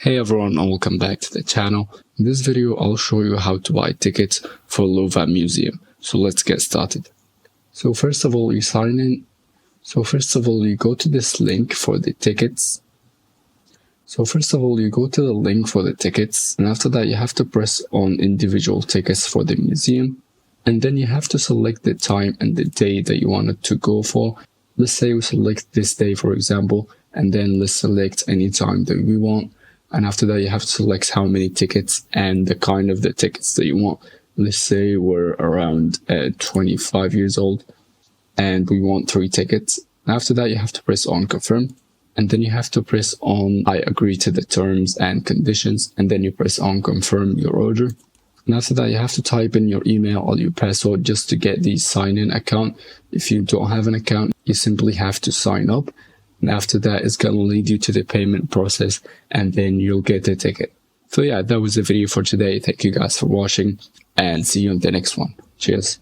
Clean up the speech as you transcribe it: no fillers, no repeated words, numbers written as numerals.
Hey everyone, and welcome back to the channel. In this video I'll show you how to buy tickets for Louvre Museum. So let's get started. So first of all you sign in. You go to this link for the tickets. And after that you have to press on individual tickets for the museum. And then you have to select the time and the day that you wanted to go for. Let's say we select this day, for example, and then let's select any time that we want. And after that, you have to select how many tickets and the kind of the tickets that you want. Let's say we're around 25 years old and we want 3 tickets. After that, you have to press on confirm. And then you have to press on I agree to the terms and conditions. And then you press on confirm your order. And after that, you have to type in your email or your password just to get the sign-in account. If you don't have an account, you simply have to sign up. And after that, it's going to lead you to the payment process and then you'll get the ticket. So yeah, that was the video for today. Thank you guys for watching and see you in the next one. Cheers.